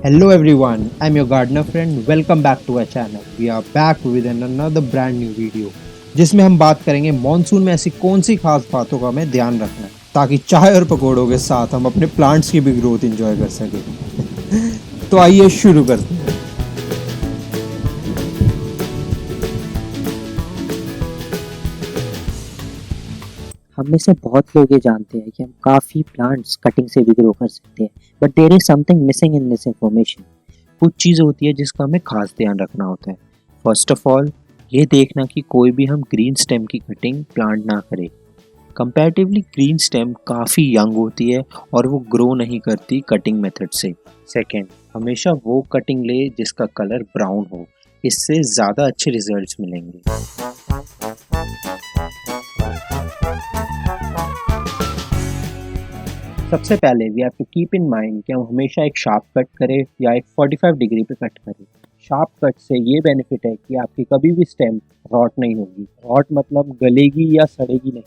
Hello everyone, I'm your gardener friend. Welcome back to our channel. We are back with another brand new video जिसमें हम बात करेंगे monsoon में ऐसी कौन सी खास बातों का हमें ध्यान रखना है ताकि चाय और पकौड़ों के साथ हम अपने प्लांट्स की भी ग्रोथ एंजॉय कर सकें। तो आइए शुरू करते हैं। हम में से बहुत लोग ये जानते हैं कि हम काफ़ी प्लांट्स कटिंग से भी ग्रो कर सकते हैं, but there is something missing in this information. कुछ चीज़ होती है जिसका हमें खास ध्यान रखना होता है। फर्स्ट ऑफ ऑल, ये देखना कि कोई भी हम ग्रीन स्टेम की कटिंग प्लांट ना करें। कंपैरेटिवली ग्रीन स्टेम काफ़ी यंग होती है और वो ग्रो नहीं करती कटिंग मेथड से। सेकेंड, हमेशा वो कटिंग ले जिसका कलर ब्राउन हो, इससे ज़्यादा अच्छे रिजल्ट्स मिलेंगे। सबसे पहले we have to keep in mind कि हम हमेशा एक शार्प कट करें या एक 45 डिग्री पे कट करें। शार्प कट से ये बेनिफिट है कि आपकी कभी भी स्टेम रॉट नहीं होगी। रॉट मतलब गलेगी या सड़ेगी नहीं।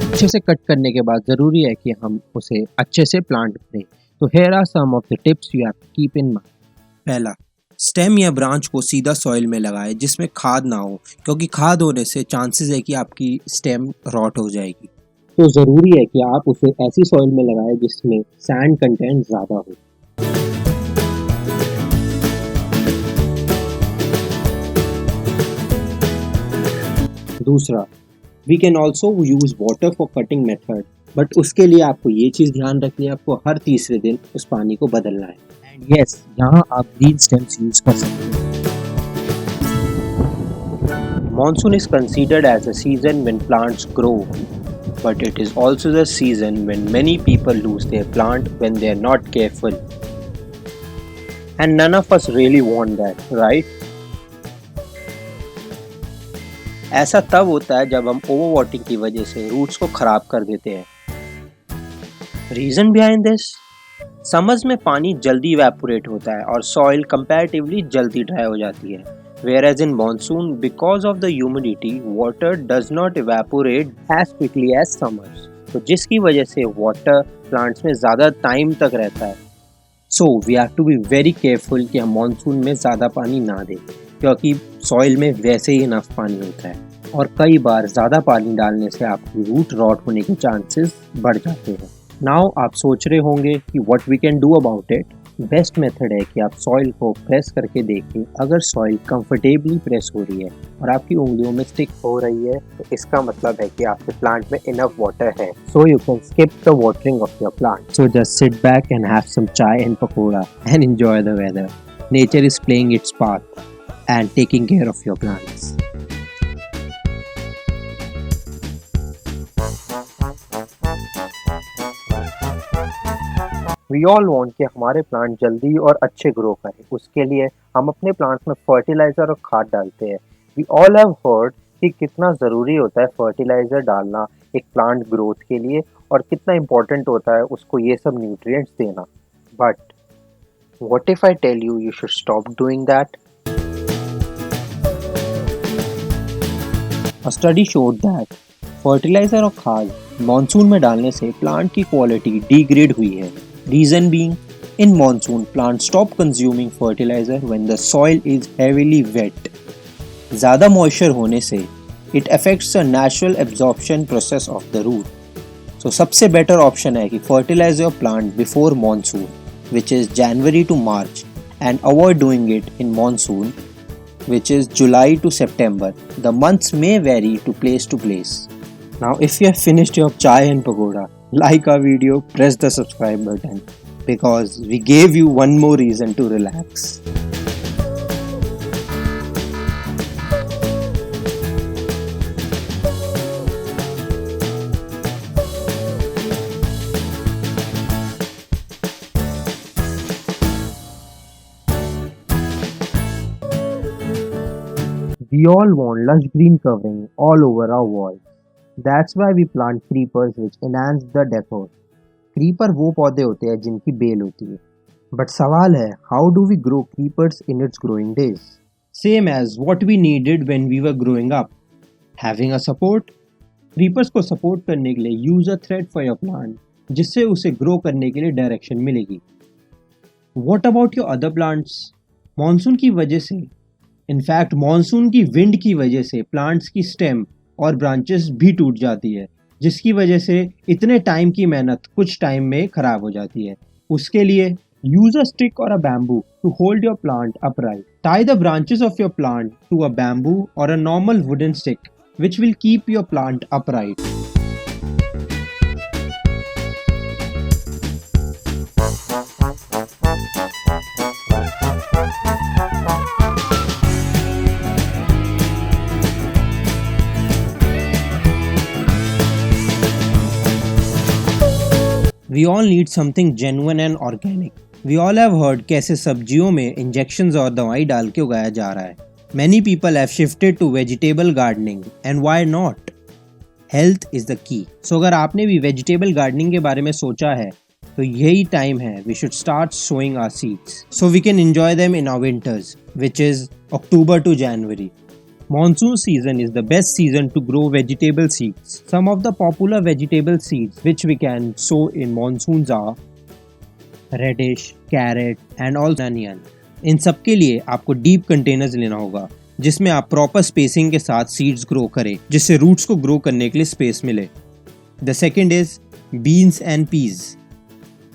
अच्छे से कट करने के बाद ज़रूरी है कि हम उसे अच्छे से प्लांट करें। तो here are some of the tips you have to keep in mind. पहला, स्टेम या ब्रांच को सीधा सॉइल में लगाएं जिसमें खाद ना हो, क्योंकि खाद होने से चांसेस है कि आपकी स्टेम रॉट हो जाएगी। तो ज़रूरी है कि आप उसे ऐसी सॉइल में लगाएं जिसमें सैंड कंटेंट ज़्यादा हो। दूसरा, we can also use water for cutting method, but उसके लिए आपको ये चीज़ ध्यान रखनी है, आपको हर तीसरे दिन उस पानी को बदलना है। एंड यस, यहाँ आप ग्रीन स्टेम्स यूज कर सकते हैं। Monsoon is considered as a season when plants grow, but it is also the season when many people lose their plant when they are not careful. And none of us really want that, right? ऐसा तब होता है जब हम over watering की वजह से roots को खराब कर देते हैं। रीजन बिहाइंड दिस, समर्स में पानी जल्दी इवेपोरेट होता है और सॉइल कंपैरेटिवली जल्दी ड्राई हो जाती है। Whereas in monsoon, because of the humidity, water does not evaporate as quickly as summers. तो जिसकी वजह से water plants में ज़्यादा टाइम तक रहता है। So we have to be very careful कि हम monsoon में ज़्यादा पानी ना दें, क्योंकि soil में वैसे ही enough पानी होता है और कई बार ज़्यादा पानी डालने से आपकी रूट रॉट होने के चांसेस बढ़ जाते हैं। नाउ आप सोच रहे होंगे कि what we can do about it। Best method है कि आप सॉइल को प्रेस करके देखें। अगर सॉइल कंफर्टेबली प्रेस हो रही है और आपकी उंगलियों में स्टिक हो रही है, तो इसका मतलब है कि आपके प्लांट में इनफ वाटर है। So you can skip the watering of your plant. So just sit back and have some chai and pakora and enjoy the weather. Nature is playing its part and taking care of your plants. We all want कि हमारे plant जल्दी और अच्छे grow करें। उसके लिए हम अपने प्लांट्स में फर्टिलाइज़र और खाद डालते हैं। वी ऑल हैव हर्ड कि कितना ज़रूरी होता है फर्टिलाइज़र डालना एक प्लांट ग्रोथ के लिए और कितना इम्पोर्टेंट होता है उसको ये सब न्यूट्रिएंट्स देना। But what if I tell you should stop doing that? A study showed that fertiliser और खाद मॉनसून में डालने से प्लांट की क्वालिटी डिग्रेड हुई है। Reason being, in monsoon, plants stop consuming fertilizer when the soil is heavily wet. ज़्यादा moisture होने से it affects the natural absorption process of the root. So सबसे better option है कि fertilize your plant before monsoon, which is January to March, and avoid doing it in monsoon, which is July to September. The months may vary to place. Now if you have finished your chai and pagoda, like our video, press the subscribe button because we gave you one more reason to relax. We all want lush green covering all over our walls. That's why we plant creepers which enhance the decor. Creeper वो पौधे होते हैं जिनकी bell होती है। But सवाल है, how do we grow creepers in its growing days? Same as what we needed when we were growing up, having a support. Creepers को सपोर्ट करने के लिए use a thread for your plant जिससे उसे grow करने के लिए direction मिलेगी। What about your other plants? Monsoon की वजह से, इनफैक्ट मॉनसून की विंड की वजह से प्लांट्स की स्टेम और ब्रांचेस भी टूट जाती है, जिसकी वजह से इतने टाइम की मेहनत कुछ टाइम में खराब हो जाती है। उसके लिए use a stick or a bamboo to hold your plant upright. Tie the branches of your plant to a bamboo or a normal wooden stick which will keep your plant upright. We all need something genuine and organic. We all have heard कैसे सब्जियों में injections और दवाई डाल के उगाया जा रहा है. Many people have shifted to vegetable gardening and why not? Health is the key. So अगर आपने भी vegetable gardening के बारे में सोचा है तो यही टाइम है we should start sowing our seeds so we can enjoy them in our winters, which is October to January. Monsoon season is the best season to grow vegetable seeds. Some of the popular vegetable seeds which we can sow in monsoons are radish, carrot and also onion. इन सब के लिए आपको deep containers लेना होगा जिसमें आप proper spacing के साथ सीड्स ग्रो करें जिससे रूट्स को ग्रो करने के लिए स्पेस मिले. The second is beans and peas.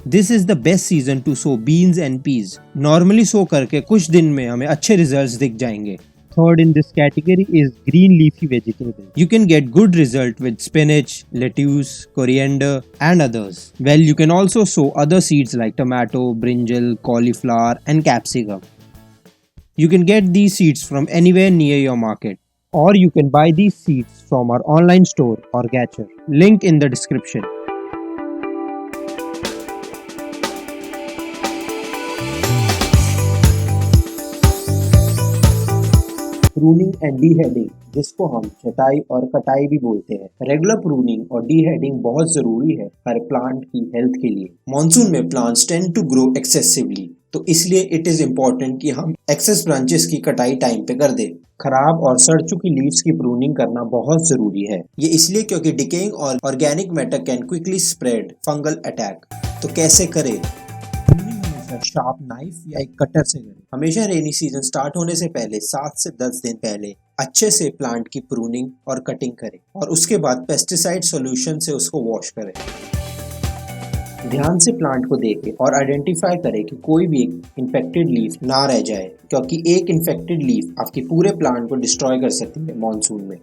This is the best season to sow beans and peas. Normally sow करके कुछ दिन में हमें अच्छे रिजल्ट्स दिख जाएंगे. Third in this category is green leafy vegetables. You can get good result with spinach, lettuce, coriander and others. Well, you can also sow other seeds like tomato, brinjal, cauliflower and capsicum. You can get these seeds from anywhere near your market or you can buy these seeds from our online store Orgature. Link in the description. Pruning and deadheading, जिसको हम छटाई और कटाई भी बोलते हैं. Regular pruning और डीहेडिंग बहुत जरूरी है हर प्लांट की हेल्थ के लिए. मॉनसून में plants tend to grow excessively, तो इसलिए इट इज इम्पोर्टेंट कि हम एक्सेस ब्रांचेस की कटाई टाइम पे कर दें. खराब और सड़ चुकी लीव्स की प्रूनिंग करना बहुत जरूरी है. ये इसलिए क्योंकि डिकेइंग और organic matter can quickly spread fungal attack. तो कैसे करें? शार्प नाइफ या एक कटर से करें. हमेशा रेनी सीजन स्टार्ट होने से पहले 7 से 10 दिन पहले अच्छे से प्लांट की प्रूनिंग और कटिंग करें और उसके बाद पेस्टिसाइड सॉल्यूशन से उसको वॉश करें. ध्यान से प्लांट को देखें और आइडेंटिफाई करें कि कोई भी एक इन्फेक्टेड लीफ ना रह जाए, क्योंकि एक इन्फेक्टेड लीफ आपके पूरे प्लांट को डिस्ट्रॉय कर सकती है मॉनसून में.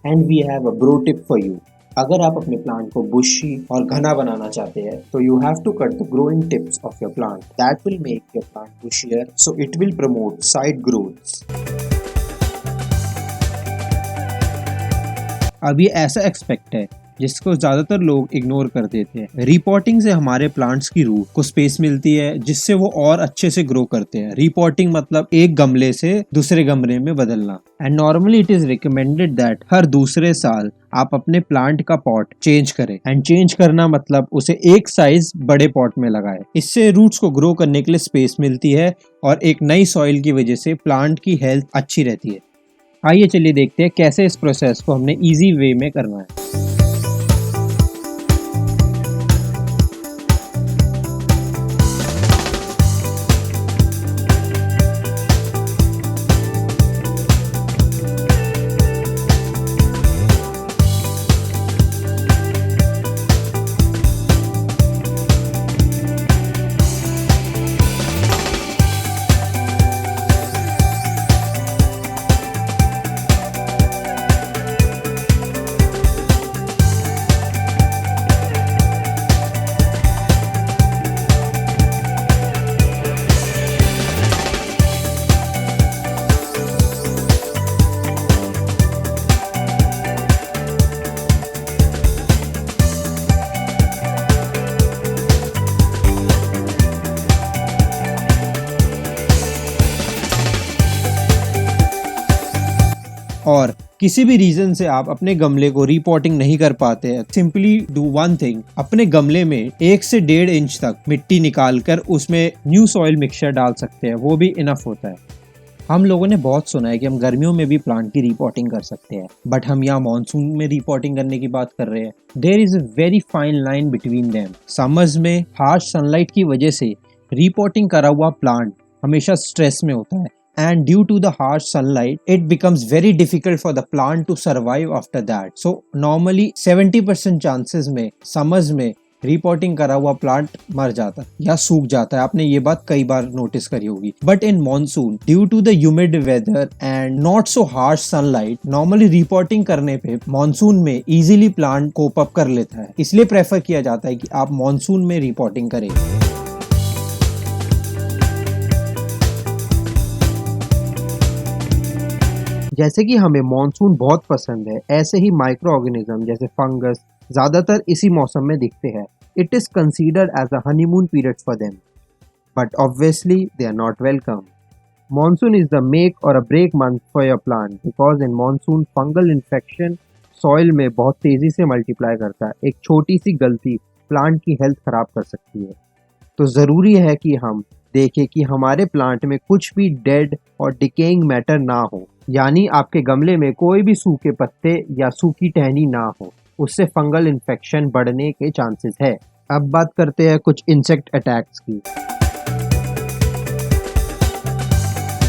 And we have a bro tip for you. अगर आप अपने प्लांट को बुशी और घना बनाना चाहते हैं तो you have to cut the growing tips of your plant. That will make your plant bushier, so it will promote side growths. अब ये ऐसा एक्सपेक्ट है जिसको ज्यादातर लोग इग्नोर कर देते हैं. रिपोर्टिंग से हमारे प्लांट्स की रूट को स्पेस मिलती है जिससे वो और अच्छे से ग्रो करते हैं. रिपोर्टिंग मतलब एक गमले से दूसरे गमले में बदलना. And normally it is recommended that हर दूसरे साल आप अपने प्लांट का पॉट चेंज करें. एंड चेंज करना मतलब उसे एक साइज बड़े पॉट में लगाएं. इससे रूट्स को ग्रो करने के लिए स्पेस मिलती है और एक नई सॉइल की वजह से प्लांट की हेल्थ अच्छी रहती है. आइए चलिए देखते हैं कैसे इस प्रोसेस को हमने इजी वे में करना है. और किसी भी रीजन से आप अपने गमले को रीपॉटिंग नहीं कर पाते हैं, सिंपली डू वन थिंग. अपने गमले में 1 से 1.5 इंच तक मिट्टी निकाल कर उसमें न्यू सॉइल मिक्सचर डाल सकते हैं, वो भी इनफ होता है. हम लोगों ने बहुत सुना है कि हम गर्मियों में भी प्लांट की रिपोर्टिंग कर सकते हैं, बट हम यहाँ मानसून में रिपोर्टिंग करने की बात कर रहे हैं। There is a very fine line between them. Summers में हार्श सनलाइट की वजह से रिपोर्टिंग करा हुआ प्लांट हमेशा स्ट्रेस में होता है, and due to the harsh sunlight it becomes very difficult for the plant to survive after that. So normally 70% chances में summers में रिपोर्टिंग करा हुआ प्लांट मर जाता है या सूख जाता है। आपने ये बात कई बार नोटिस करी होगी। But in monsoon due to the humid weather and not so harsh sunlight, normally reporting करने पे मॉनसून में इजीली प्लांट कोप अप कर लेता है। इसलिए प्रेफर किया जाता है कि आप मॉनसून में रिपोर्टिंग करें। जैसे कि हमें मॉनसून बहुत पसंद है, ऐसे ही माइक्रो ऑर्गेनिज्म जैसे फंगस ज्यादातर इसी मौसम में दिखते हैं। It is considered as a honeymoon period for them, but obviously they are not welcome. Monsoon is the make or a break month for your plant, because in monsoon fungal infection soil में बहुत तेजी से multiply करता है। एक छोटी सी गलती plant की हेल्थ खराब कर सकती है। तो ज़रूरी है कि हम देखें कि हमारे प्लांट में कुछ भी डेड और डिकेइंग मैटर ना हो, यानी आपके गमले में कोई भी सूखे पत्ते या सूखी टहनी ना हो, उससे फंगल इन्फेक्शन बढ़ने के चांसेस है। अब बात करते हैं कुछ इंसेक्ट अटैक्स की।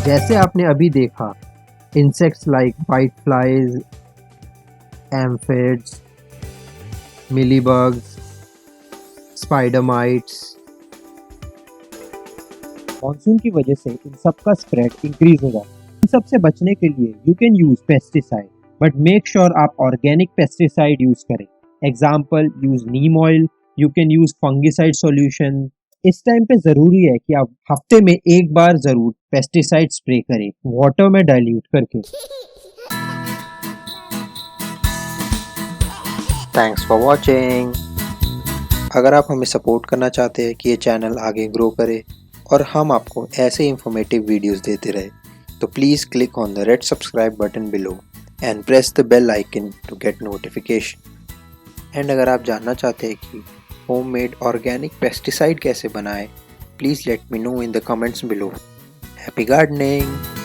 जैसे आपने अभी देखा, insects like white flies, aphids, mealybugs, spider mites. Monsoon की वजह से इन सब का स्प्रेड इंक्रीज होगा। इन सब से बचने के लिए you can use pesticide, but make sure आप ऑर्गेनिक पेस्टिसाइड यूज करें। Example, use Neem oil, you can use fungicide solution. इस टाइम पे जरूरी है कि आप हफ्ते में एक बार जरूर पेस्टिसाइड स्प्रे करें, वाटर में डाइल्यूट करके। Thanks for watching. अगर आप हमें सपोर्ट करना चाहते हैं कि ये चैनल आगे ग्रो करे और हम आपको ऐसे इंफॉर्मेटिव वीडियोस देते रहे, तो please click on the red subscribe button below and press the bell icon to get notification. And अगर आप जानना चाहते हैं कि होममेड ऑर्गेनिक पेस्टिसाइड कैसे बनाएं, please let me know in the comments below. Happy gardening.